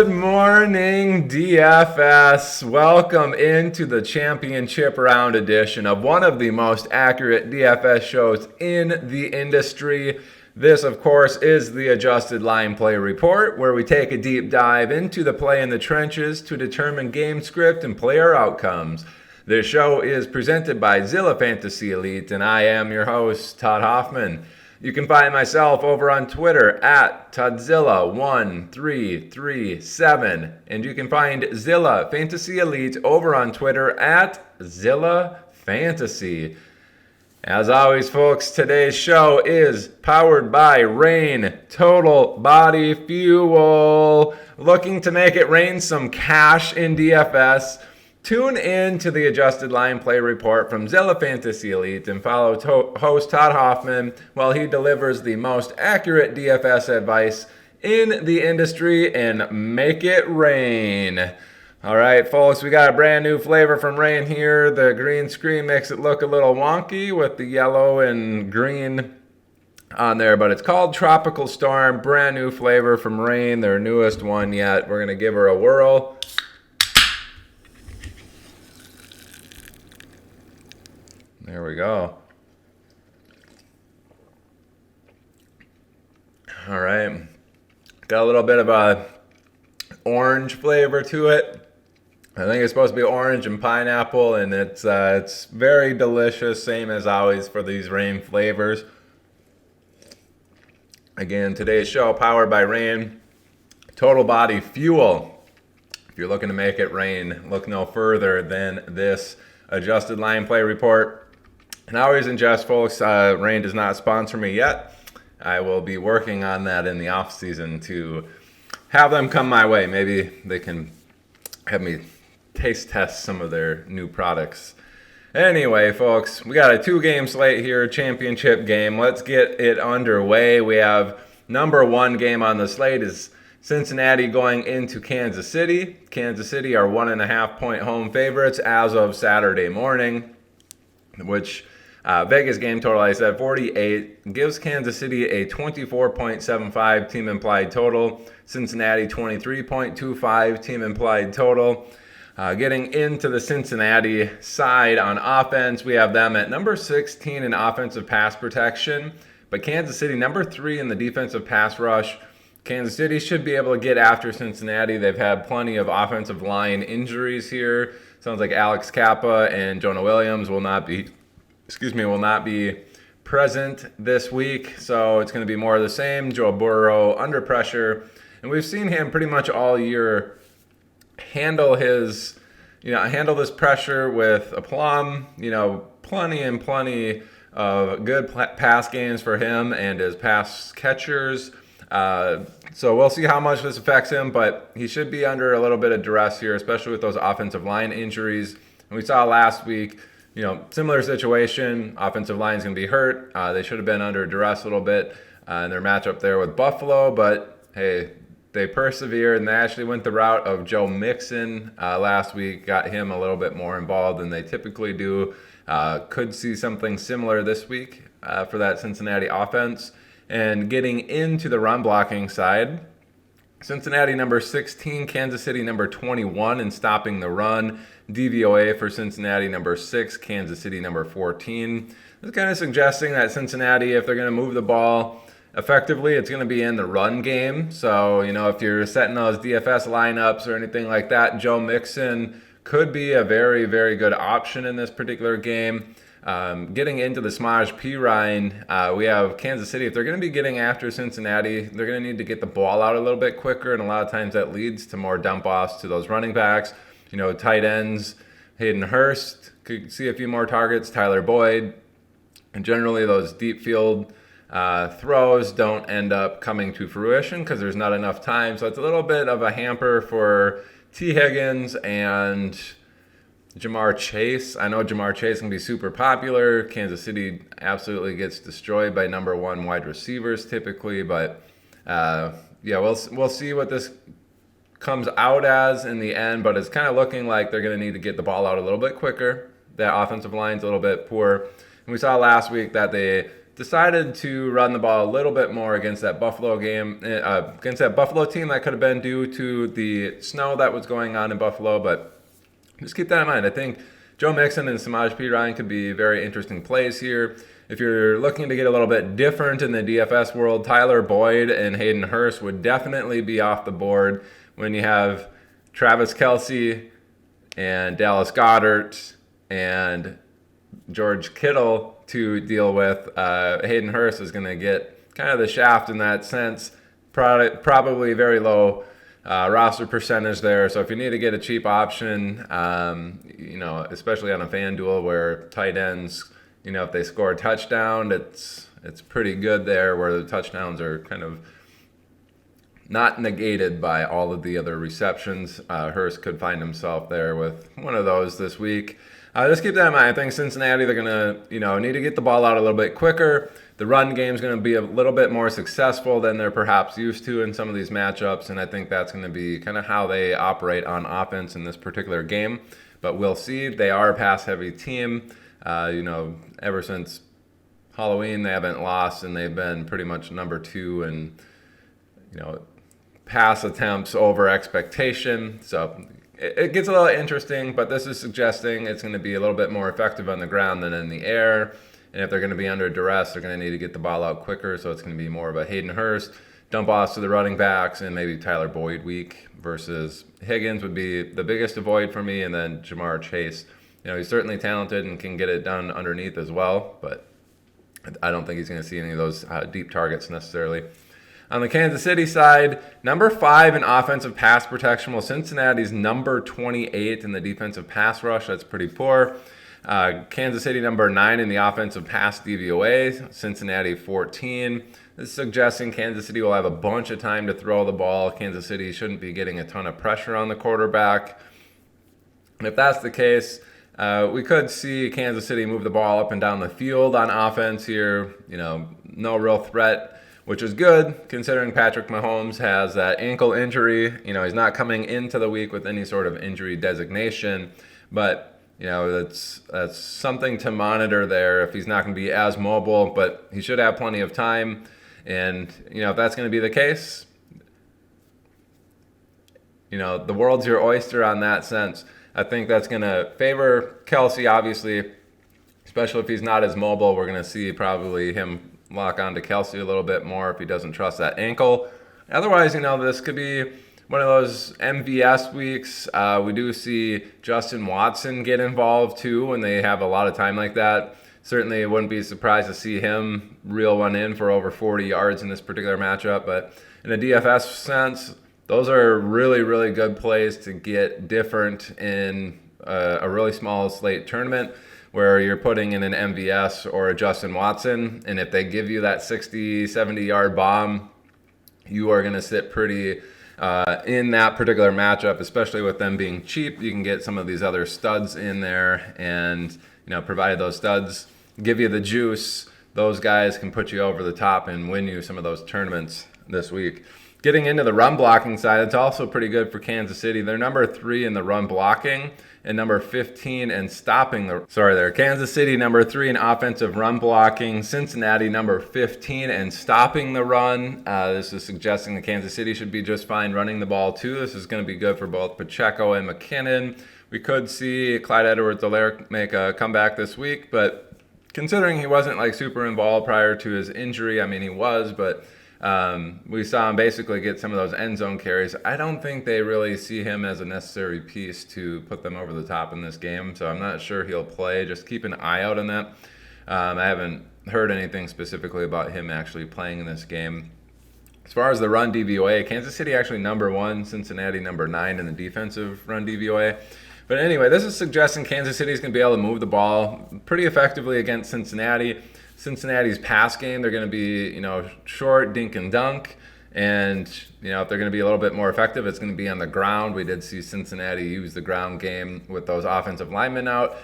Good morning, DFS. Welcome into the championship round edition of one of the most accurate DFS shows in the industry. This, of course, is the Adjusted Line Play Report, where we take a deep dive into the play in the trenches to determine game script and player outcomes. This show is presented by Zilla Fantasy Elite, and I am your host, Todd Hoffman. You can find myself over on Twitter at Todzilla1337. And you can find Zilla Fantasy Elite over on Twitter at Zilla Fantasy. As always, folks, today's show is powered by Rain Total Body Fuel. Looking to make it rain some cash in DFS? Tune in to the Adjusted Line Play Report from Zilla Fantasy Elite and follow host Todd Hoffman while he delivers the most accurate DFS advice in the industry and make it rain. All right, folks, we got a brand new flavor from Rain here. The green screen makes it look a little wonky with the yellow and green on there, but it's called Tropical Storm. Brand new flavor from Rain, their newest one yet. We're going to give her a whirl. There we go. All right. Got a little bit of a orange flavor to it. I think it's supposed to be orange and pineapple, and it's very delicious, same as always for these Rain flavors. Again, today's show powered by Rain Total Body Fuel. If you're looking to make it rain, look no further than this Adjusted Line Play Report. And I always ingest, folks. Rain does not sponsor me yet. I will be working on that in the off season to have them come my way. Maybe they can have me taste test some of their new products. Anyway, folks, we got a 2-game slate here, championship game. Let's get it underway. We have number 1 game on the slate is Cincinnati going into Kansas City. Kansas City are 1.5 point home favorites as of Saturday morning, which Vegas game total, I said 48, gives Kansas City a 24.75 team implied total. Cincinnati 23.25 team implied total. Getting into the Cincinnati side on offense, we have them at number 16 in offensive pass protection, but Kansas City number 3 in the defensive pass rush. Kansas City should be able to get after Cincinnati. They've had plenty of offensive line injuries here. Sounds like Alex Kappa and Jonah Williams will not be present this week, so it's going to be more of the same. Joe Burrow under pressure, and we've seen him pretty much all year handle this pressure with aplomb. Plenty of good pass games for him and his pass catchers. So we'll see how much this affects him, but he should be under a little bit of duress here, especially with those offensive line injuries. And we saw last week, similar situation. Offensive line's going to be hurt. They should have been under duress a little bit in their matchup there with Buffalo, but hey, they persevered and they actually went the route of Joe Mixon last week, got him a little bit more involved than they typically do. Could see something similar this week for that Cincinnati offense. And getting into the run blocking side, Cincinnati number 16, Kansas City number 21 in stopping the run. DVOA for Cincinnati number 6, Kansas City number 14. It's kind of suggesting that Cincinnati, if they're going to move the ball effectively, it's going to be in the run game. So, if you're setting those DFS lineups or anything like that, Joe Mixon could be a very, very good option in this particular game. Getting into the Smaj Pirine, we have Kansas City. If they're going to be getting after Cincinnati, they're going to need to get the ball out a little bit quicker, and a lot of times that leads to more dump-offs to those running backs. Tight ends, Hayden Hurst could see a few more targets, Tyler Boyd, and generally those deep field throws don't end up coming to fruition because there's not enough time. So it's a little bit of a hamper for T. Higgins and Jamar Chase. I know Jamar Chase can be super popular. Kansas City absolutely gets destroyed by number 1 wide receivers typically, but we'll see what this comes out as in the end, but it's kind of looking like they're going to need to get the ball out a little bit quicker. That offensive line's a little bit poor. And we saw last week that they decided to run the ball a little bit more against that Buffalo game, against that Buffalo team. That could have been due to the snow that was going on in Buffalo, but just keep that in mind. I think Joe Mixon and Samaje Perine could be very interesting plays here. If you're looking to get a little bit different in the DFS world, Tyler Boyd and Hayden Hurst would definitely be off the board when you have Travis Kelce and Dallas Goedert and George Kittle to deal with. Hayden Hurst is going to get kind of the shaft in that sense. Probably very low roster percentage there. So if you need to get a cheap option, especially on a FanDuel where tight ends, if they score a touchdown, it's pretty good there, where the touchdowns are kind of not negated by all of the other receptions. Hurst could find himself there with one of those this week. Just keep that in mind. I think Cincinnati, they're going to, need to get the ball out a little bit quicker. The run game is going to be a little bit more successful than they're perhaps used to in some of these matchups, and I think that's going to be kind of how they operate on offense in this particular game. But we'll see. They are a pass-heavy team. Ever since Halloween, they haven't lost, and they've been pretty much number 2 in, pass attempts over expectation. So it gets a little interesting, but this is suggesting it's going to be a little bit more effective on the ground than in the air. And if they're going to be under duress, they're going to need to get the ball out quicker. So it's going to be more of a Hayden Hurst, dump offs to the running backs, and maybe Tyler Boyd week versus Higgins would be the biggest avoid for me. And then Jamar Chase. He's certainly talented and can get it done underneath as well, but I don't think he's going to see any of those deep targets necessarily. On the Kansas City side, number 5 in offensive pass protection. Well, Cincinnati's number 28 in the defensive pass rush. That's pretty poor. Kansas City number 9 in the offensive pass DVOA. Cincinnati 14. This is suggesting Kansas City will have a bunch of time to throw the ball. Kansas City shouldn't be getting a ton of pressure on the quarterback. And if that's the case, we could see Kansas City move the ball up and down the field on offense here. No real threat, which is good considering Patrick Mahomes has that ankle injury. He's not coming into the week with any sort of injury designation, but that's something to monitor there if he's not going to be as mobile, but he should have plenty of time. And, if that's going to be the case, the world's your oyster on that sense. I think that's going to favor Kelce, obviously, especially if he's not as mobile. We're going to see probably him lock on to Kelce a little bit more if he doesn't trust that ankle. Otherwise, this could be one of those MVS weeks. We do see Justin Watson get involved too when they have a lot of time like that. Certainly wouldn't be surprised to see him reel one in for over 40 yards in this particular matchup. But in a DFS sense, those are really, really good plays to get different in a really small slate tournament where you're putting in an MVS or a Justin Watson. And if they give you that 60, 70-yard bomb, you are going to sit pretty in that particular matchup, especially with them being cheap. You can get some of these other studs in there, and provided those studs give you the juice, those guys can put you over the top and win you some of those tournaments this week. Getting into the run blocking side, it's also pretty good for Kansas City. They're number 3 in the run blocking and number 15 in stopping the... Kansas City number 3 in offensive run blocking. Cincinnati number 15 in stopping the run. This is suggesting that Kansas City should be just fine running the ball too. This is going to be good for both Pacheco and McKinnon. We could see Clyde Edwards-Helaire make a comeback this week, but considering he wasn't super involved prior to his injury, he was, but we saw him basically get some of those end zone carries. I don't think they really see him as a necessary piece to put them over the top in this game, so I'm not sure he'll play. Just keep an eye out on that. I haven't heard anything specifically about him actually playing in this game. As far as the run DVOA, Kansas City actually number 1, Cincinnati number 9 in the defensive run DVOA. But anyway, this is suggesting Kansas City is going to be able to move the ball pretty effectively against Cincinnati. Cincinnati's pass game, they're going to be, short, dink and dunk. And, if they're going to be a little bit more effective, it's going to be on the ground. We did see Cincinnati use the ground game with those offensive linemen out.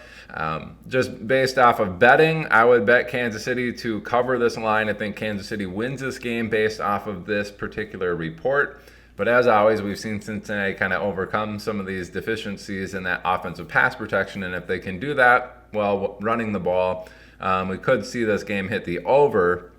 Just based off of betting, I would bet Kansas City to cover this line. I think Kansas City wins this game based off of this particular report. But as always, we've seen Cincinnati kind of overcome some of these deficiencies in that offensive pass protection. And if they can do that, well running the ball. We could see this game hit the over.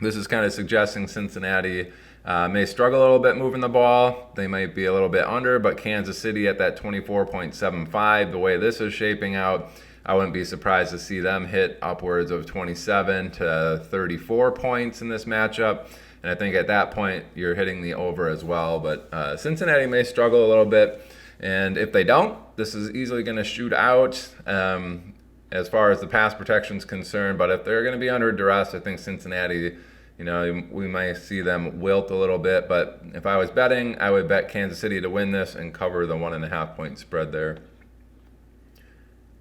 This is kind of suggesting Cincinnati may struggle a little bit moving the ball. They might be a little bit under, but Kansas City at that 24.75, the way this is shaping out, I wouldn't be surprised to see them hit upwards of 27 to 34 points in this matchup. And I think at that point, you're hitting the over as well. But Cincinnati may struggle a little bit. And if they don't, this is easily going to shoot out as far as the pass protection is concerned. But if they're going to be under duress, I think Cincinnati, we might see them wilt a little bit. But if I was betting, I would bet Kansas City to win this and cover the 1.5 point spread there.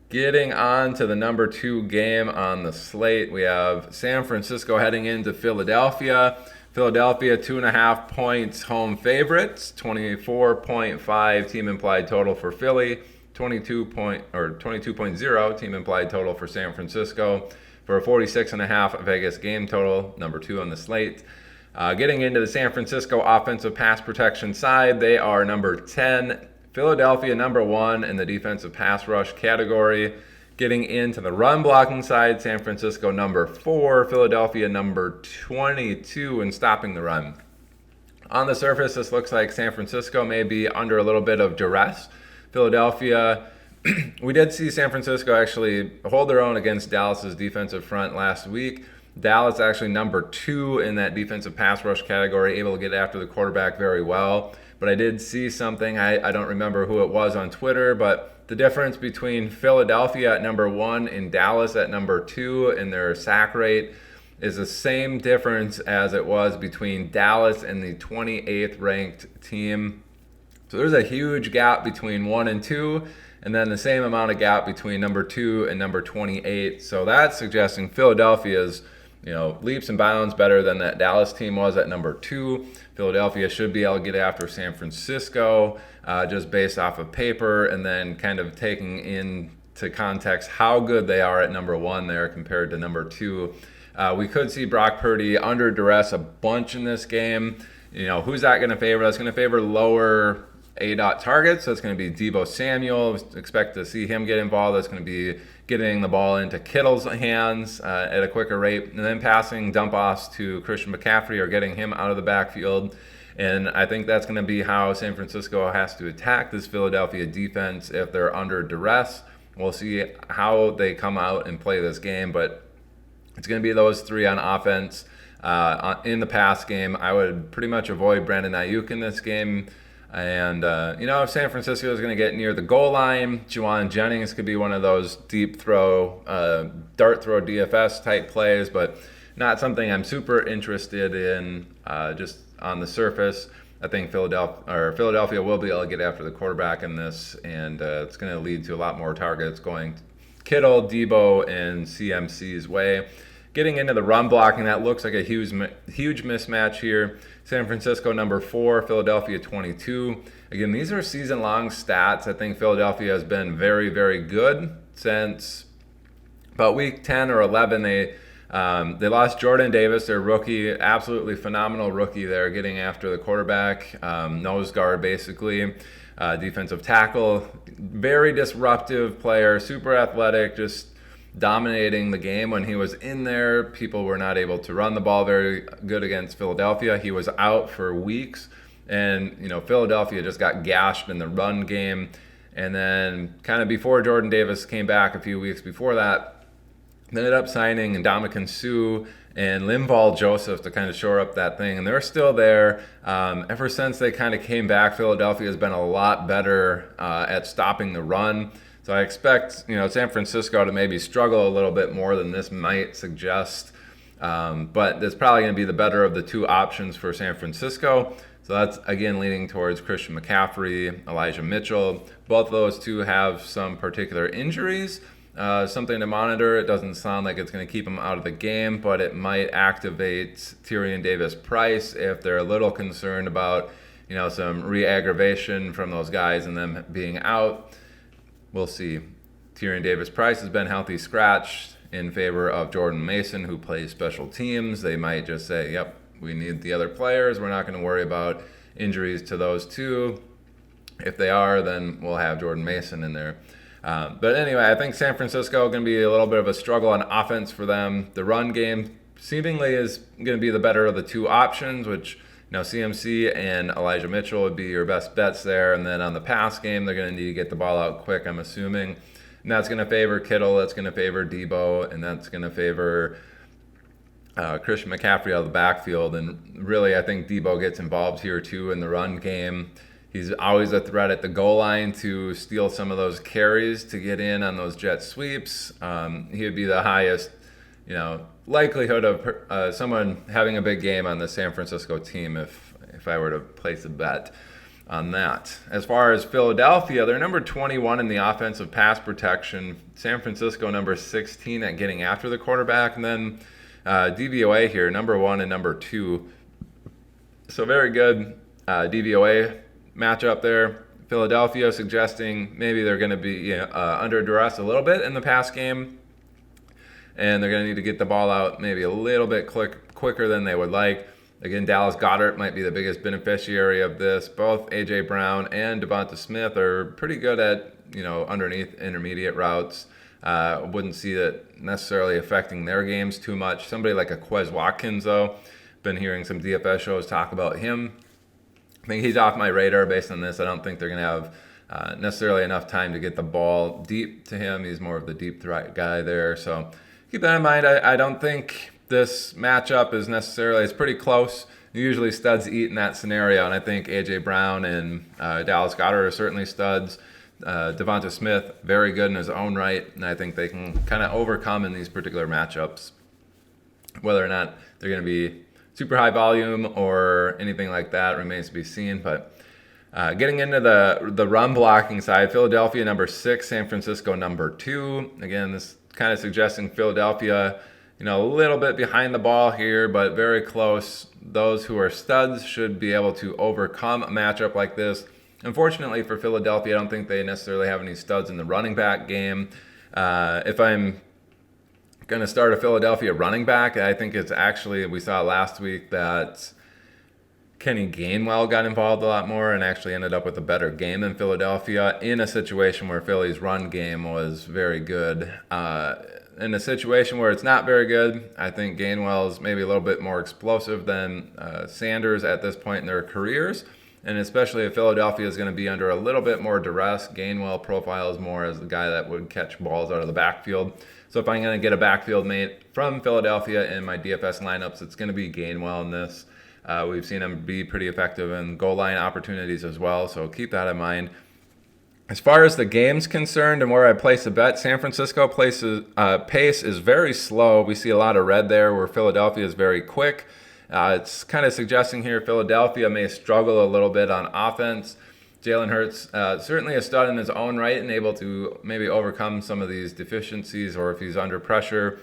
Getting on to the number 2 game on the slate, we have San Francisco heading into Philadelphia. Philadelphia 2.5 points home favorites, 24.5 team implied total for Philly, 22.0 team implied total for San Francisco, for a 46.5 Vegas game total, number 2 on the slate. Getting into the San Francisco offensive pass protection side, they are number 10. Philadelphia number 1 in the defensive pass rush category. Getting into the run blocking side, San Francisco number 4, Philadelphia number 22 in stopping the run. On the surface, this looks like San Francisco may be under a little bit of duress. Philadelphia, we did see San Francisco actually hold their own against Dallas's defensive front last week. Dallas actually number 2 in that defensive pass rush category, able to get after the quarterback very well. But I did see something, I don't remember who it was on Twitter, but the difference between Philadelphia at number 1 and Dallas at number 2 in their sack rate is the same difference as it was between Dallas and the 28th ranked team. So there's a huge gap between 1 and 2, and then the same amount of gap between number 2 and number 28. So that's suggesting Philadelphia's leaps and bounds better than that Dallas team was at number 2. Philadelphia should be able to get after San Francisco just based off of paper, and then kind of taking into context how good they are at number 1 there compared to number 2. We could see Brock Purdy under duress a bunch in this game. Who's that going to favor? That's going to favor lower A-dot targets. So it's going to be Deebo Samuel. Expect to see him get involved. That's going to be getting the ball into Kittle's hands at a quicker rate, and then passing dump-offs to Christian McCaffrey or getting him out of the backfield. And I think that's going to be how San Francisco has to attack this Philadelphia defense if they're under duress. We'll see how they come out and play this game, but it's going to be those 3 on offense. In the pass game, I would pretty much avoid Brandon Ayuk in this game. And, if San Francisco is going to get near the goal line, Juwan Jennings could be one of those deep throw, dart throw DFS type plays, but not something I'm super interested in just on the surface. I think Philadelphia will be able to get after the quarterback in this, and it's going to lead to a lot more targets going Kittle, Deebo, and CMC's way. Getting into the run blocking, that looks like a huge mismatch here. San Francisco number 4, Philadelphia 22. Again, these are season-long stats. I think Philadelphia has been very, very good since about week 10 or 11. They lost Jordan Davis, their rookie, absolutely phenomenal rookie there, getting after the quarterback, nose guard basically, defensive tackle, very disruptive player, super athletic, just dominating the game when he was in there. People were not able to run the ball very good against Philadelphia. He was out for weeks, and Philadelphia just got gashed in the run game. And then kind of before Jordan Davis came back a few weeks before that, they ended up signing Ndamukong Suh and Linval Joseph to kind of shore up that thing, and they're still there. Ever since they kind of came back, Philadelphia has been a lot better at stopping the run. So I expect, San Francisco to maybe struggle a little bit more than this might suggest. But it's probably going to be the better of the 2 options for San Francisco. So that's, again, leaning towards Christian McCaffrey, Elijah Mitchell. Both of those 2 have some particular injuries. Something to monitor. It doesn't sound like it's going to keep them out of the game, but it might activate Tyrion Davis-Price if they're a little concerned about, some re-aggravation from those guys and them being out. We'll see. Tyrion Davis-Price has been healthy scratched in favor of Jordan Mason, who plays special teams. They might just say, yep, we need the other players. We're not going to worry about injuries to those 2. If they are, then we'll have Jordan Mason in there. But anyway, I think San Francisco going to be a little bit of a struggle on offense for them. The run game seemingly is going to be the better of the two options, which CMC and Elijah Mitchell would be your best bets there. And then on the pass game, they're going to need to get the ball out quick, I'm assuming. And that's going to favor Kittle, that's going to favor Debo, and that's going to favor Christian McCaffrey out of the backfield. And really, I think Debo gets involved here too in the run game. He's always a threat at the goal line to steal some of those carries to get in on those jet sweeps. He would be the highest, likelihood of someone having a big game on the San Francisco team if I were to place a bet on that. As far as Philadelphia, they're number 21 in the offensive pass protection. San Francisco number 16 at getting after the quarterback, and then DVOA here, number 1 and number 2. So very good DVOA matchup there. Philadelphia suggesting maybe they're going to be under duress a little bit in the pass game, and they're going to need to get the ball out maybe a little bit quicker than they would like. Again, Dallas Goedert might be the biggest beneficiary of this. Both A.J. Brown and Devonta Smith are pretty good at, underneath intermediate routes. Wouldn't see that necessarily affecting their games too much. Somebody like a Quez Watkins, though, been hearing some DFS shows talk about him. I think he's off my radar based on this. I don't think they're going to have necessarily enough time to get the ball deep to him. He's more of the deep threat guy there. So keep that in mind. I don't think this matchup is necessarily, it's pretty close. Usually studs eat in that scenario, and I think A.J. Brown and Dallas Goedert are certainly studs. Devonta Smith, very good in his own right, and I think they can kind of overcome in these particular matchups. Whether or not they're going to be super high volume or anything like that remains to be seen. But getting into the run blocking side, Philadelphia number 6, San Francisco number 2. Again, this kind of suggesting Philadelphia, a little bit behind the ball here, but very close. Those who are studs should be able to overcome a matchup like this. Unfortunately for Philadelphia, I don't think they necessarily have any studs in the running back game. If I'm going to start a Philadelphia running back, I think it's actually, we saw last week that Kenny Gainwell got involved a lot more and actually ended up with a better game than Philadelphia in a situation where Philly's run game was very good. In a situation where it's not very good, I think Gainwell is maybe a little bit more explosive than Sanders at this point in their careers. And especially if Philadelphia is going to be under a little bit more duress, Gainwell profiles more as the guy that would catch balls out of the backfield. So if I'm going to get a backfield mate from Philadelphia in my DFS lineups, it's going to be Gainwell in this. We've seen him be pretty effective in goal line opportunities as well, so keep that in mind. As far as the game's concerned and where I place a bet, San Francisco pace is very slow. We see a lot of red there where Philadelphia is very quick. It's kind of suggesting here Philadelphia may struggle a little bit on offense. Jalen Hurts, certainly a stud in his own right and able to maybe overcome some of these deficiencies, or if he's under pressure,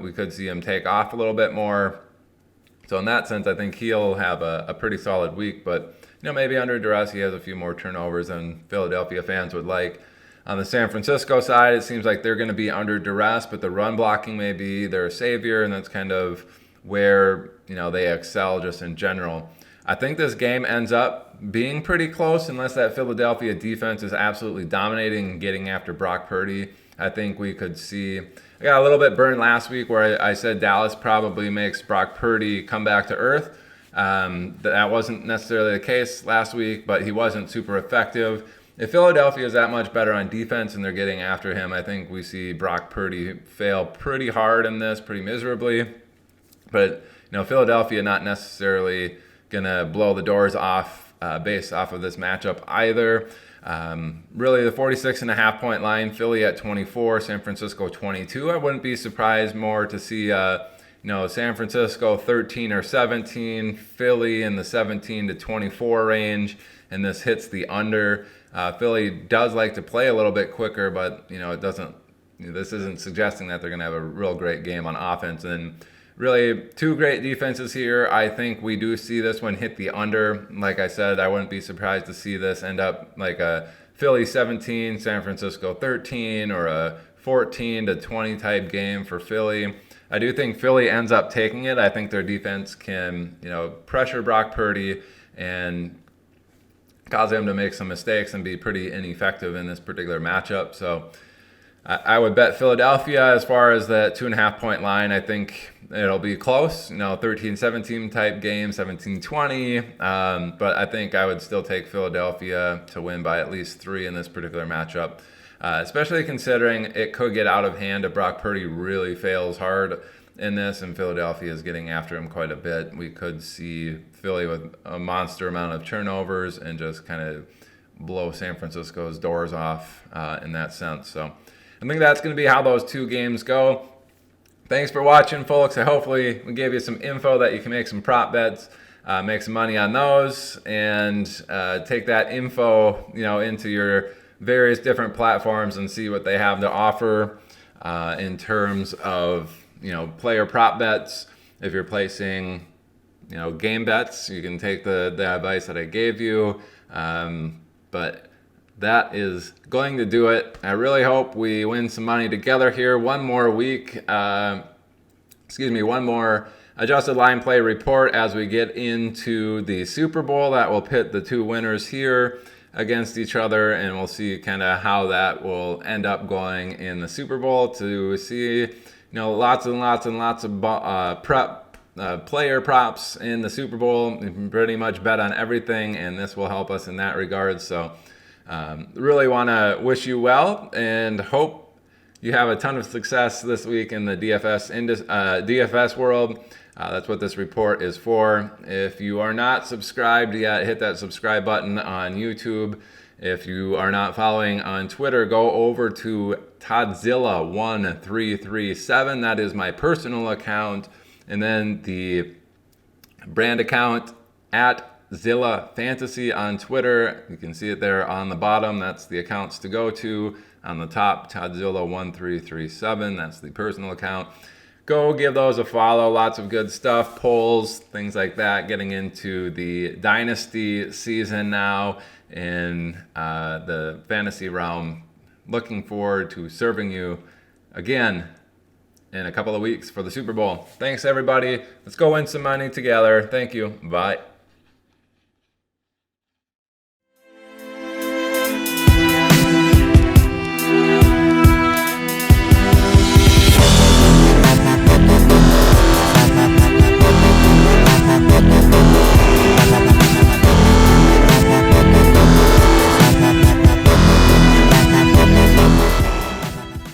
we could see him take off a little bit more. So in that sense, I think he'll have a pretty solid week, but maybe under duress he has a few more turnovers than Philadelphia fans would like. On the San Francisco side, it seems like they're going to be under duress, but the run blocking may be their savior, and that's kind of where they excel just in general. I think this game ends up being pretty close unless that Philadelphia defense is absolutely dominating and getting after Brock Purdy. I think we could see, I got a little bit burned last week where I said Dallas probably makes Brock Purdy come back to earth. That wasn't necessarily the case last week, but he wasn't super effective. If Philadelphia is that much better on defense and they're getting after him, I think we see Brock Purdy fail pretty hard in this, pretty miserably. But Philadelphia not necessarily gonna blow the doors off based off of this matchup either. Really, the 46.5 point line, Philly at 24, San Francisco 22. I wouldn't be surprised more to see San Francisco 13 or 17, Philly in the 17 to 24 range, and this hits the under. Philly does like to play a little bit quicker, but it doesn't. This isn't suggesting that they're going to have a real great game on offense. And really, two great defenses here. I think we do see this one hit the under. Like I said, I wouldn't be surprised to see this end up like a Philly 17, San Francisco 13, or a 14 to 20 type game for Philly. I do think Philly ends up taking it. I think their defense can, pressure Brock Purdy and cause him to make some mistakes and be pretty ineffective in this particular matchup. So I would bet Philadelphia as far as the 2.5 point line. I think it'll be close, 13-17 type game, 17-20. But I think I would still take Philadelphia to win by at least 3 in this particular matchup, especially considering it could get out of hand if Brock Purdy really fails hard in this and Philadelphia is getting after him quite a bit. We could see Philly with a monster amount of turnovers and just kind of blow San Francisco's doors off in that sense. So I think that's going to be how those 2 games go. Thanks for watching, folks. Hopefully we gave you some info that you can make some prop bets, make some money on those, and take that info, into your various different platforms and see what they have to offer in terms of, player prop bets. If you're placing, game bets, you can take the advice that I gave you. But that is going to do it. I really hope we win some money together here. One more week, one more adjusted line play report as we get into the Super Bowl. That will pit the 2 winners here against each other, and we'll see kind of how that will end up going in the Super Bowl to see, lots and lots and lots of player props in the Super Bowl. You can pretty much bet on everything, and this will help us in that regard. So really want to wish you well and hope you have a ton of success this week in the DFS world. That's what this report is for. If you are not subscribed yet, hit that subscribe button on YouTube. If you are not following on Twitter, go over to Todzilla1337. That is my personal account. And then the brand account at Zilla Fantasy on Twitter. You can see it there on the bottom. That's the accounts to go to. On the top, Todzilla1337. That's the personal account. Go give those a follow. Lots of good stuff, polls, things like that. Getting into the dynasty season now in the fantasy realm. Looking forward to serving you again in a couple of weeks for the Super Bowl. Thanks, everybody. Let's go win some money together. Thank you. Bye.